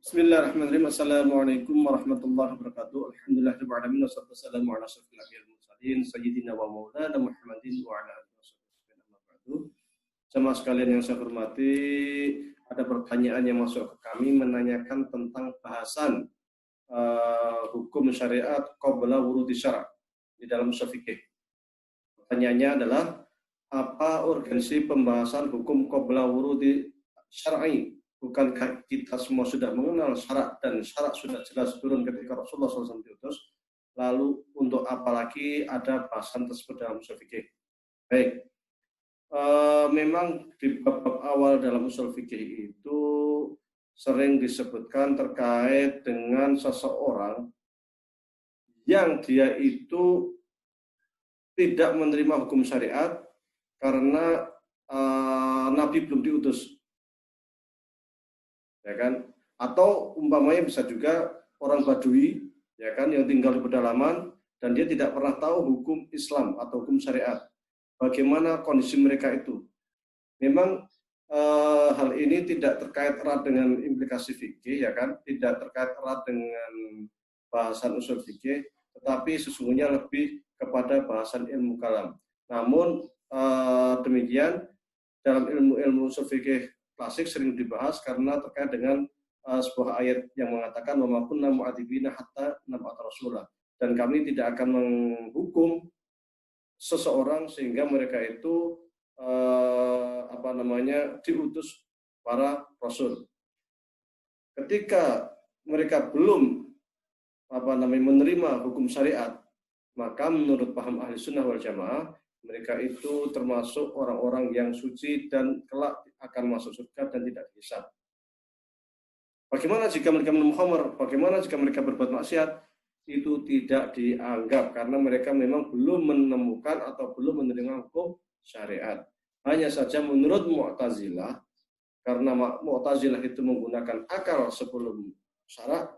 Bismillahirrahmanirrahim. Assalamualaikum warahmatullahi wabarakatuh. Alhamdulillahirabbil alamin wassalatu wassalamu ala asyrofil anbiya'i wal mursalin sayyidina wa maulana Muhammadin wa ala alihi wasallam. Jemaah sekalian yang saya hormati, ada pertanyaan yang masuk ke kami menanyakan tentang bahasan hukum syariat qabla wurudi syara' di dalam ushul fikih. Pertanyaannya adalah apa urgensi pembahasan hukum qabla wurudi syar'i? Bukankah kita semua sudah mengenal syarat dan syarat sudah jelas turun ketika Rasulullah SAW diutus? Lalu untuk apa lagi ada bahasan tersebut dalam ushul fikih? Baik, memang di bab awal dalam ushul fikih itu sering disebutkan terkait dengan seseorang yang dia itu tidak menerima hukum syariat karena Nabi belum diutus. Ya kan, atau umpamanya bisa juga orang Badui, ya kan, yang tinggal di pedalaman dan dia tidak pernah tahu hukum Islam atau hukum syariat. Bagaimana kondisi mereka itu? Memang hal ini tidak terkait erat dengan implikasi fikih, ya kan, tidak terkait erat dengan bahasan ushul fikih, tetapi sesungguhnya lebih kepada bahasan ilmu kalam. Namun demikian dalam ilmu ushul fikih klasik sering dibahas karena terkait dengan sebuah ayat yang mengatakan wa ma kunna mu'adzibina hatta nab'atsa rasulah, dan kami tidak akan menghukum seseorang sehingga mereka itu diutus para rasul. Ketika mereka belum menerima hukum syariat, maka menurut paham ahli sunnah wal jamaah mereka itu termasuk orang-orang yang suci dan kelak akan masuk surga dan tidak dihisab. Bagaimana jika mereka minum khamr? Bagaimana jika mereka berbuat maksiat? Itu tidak dianggap karena mereka memang belum menemukan atau belum menerima hukum syariat. Hanya saja menurut Mu'tazilah, karena Mu'tazilah itu menggunakan akal sebelum syarak,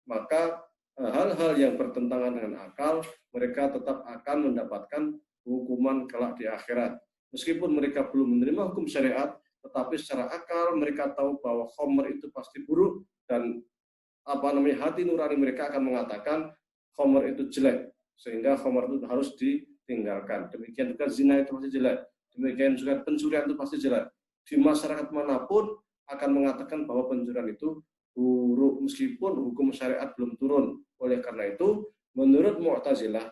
maka hal-hal yang bertentangan dengan akal mereka tetap akan mendapatkan hukuman kelak di akhirat. Meskipun mereka belum menerima hukum syariat, tetapi secara akal mereka tahu bahwa khamr itu pasti buruk dan hati nurani mereka akan mengatakan khamr itu jelek, sehingga khamr itu harus ditinggalkan. Demikian juga zina itu pasti jelek, demikian juga pencurian itu pasti jelek. Di masyarakat manapun akan mengatakan bahwa pencurian itu buruk meskipun hukum syariat belum turun. Oleh karena itu, menurut Mu'tazilah,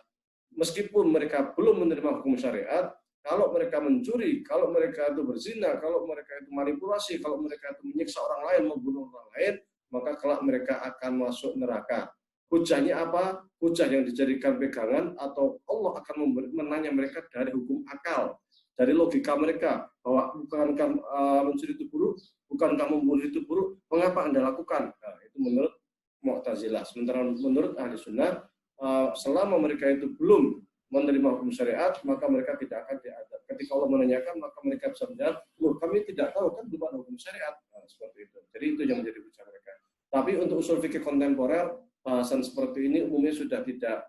meskipun mereka belum menerima hukum syariat, kalau mereka mencuri, kalau mereka itu berzina, kalau mereka itu manipulasi, kalau mereka itu menyiksa orang lain, membunuh orang lain, maka kelak mereka akan masuk neraka. Hujahnya apa? Hujah yang dijadikan pegangan atau Allah akan menanya mereka dari hukum akal, dari logika mereka, bahwa bukankah mencuri itu buruk, bukankah membunuh itu buruk, mengapa Anda lakukan? Nah, itu menurut Mu'tazilah. Sementara menurut ahli sunnah, selama mereka itu belum menerima hukum syariat, maka mereka tidak akan diadab. Ketika Allah menanyakan, maka mereka bisa menjawab, loh kami tidak tahu kan belum ada hukum syariat. Nah, seperti itu. Jadi itu yang menjadi hujah mereka. Tapi untuk ushul fikih kontemporer, bahasan seperti ini umumnya sudah tidak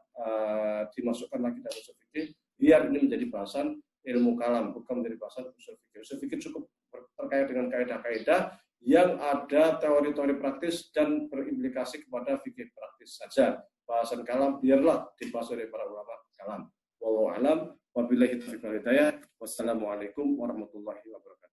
dimasukkan lagi dalam ushul fikih, biar ini menjadi bahasan ilmu kalam, bukan menjadi bahasan ushul fikih. Ushul fikih cukup terkait dengan kaidah-kaidah yang ada teori-teori praktis dan berimplikasi kepada fikih praktis saja. Bahasan kalam biarlah dibahas oleh para ulama kalam. Wallahu a'lam, wabillahi taufiq wal hidayah. Wassalamualaikum warahmatullahi wabarakatuh.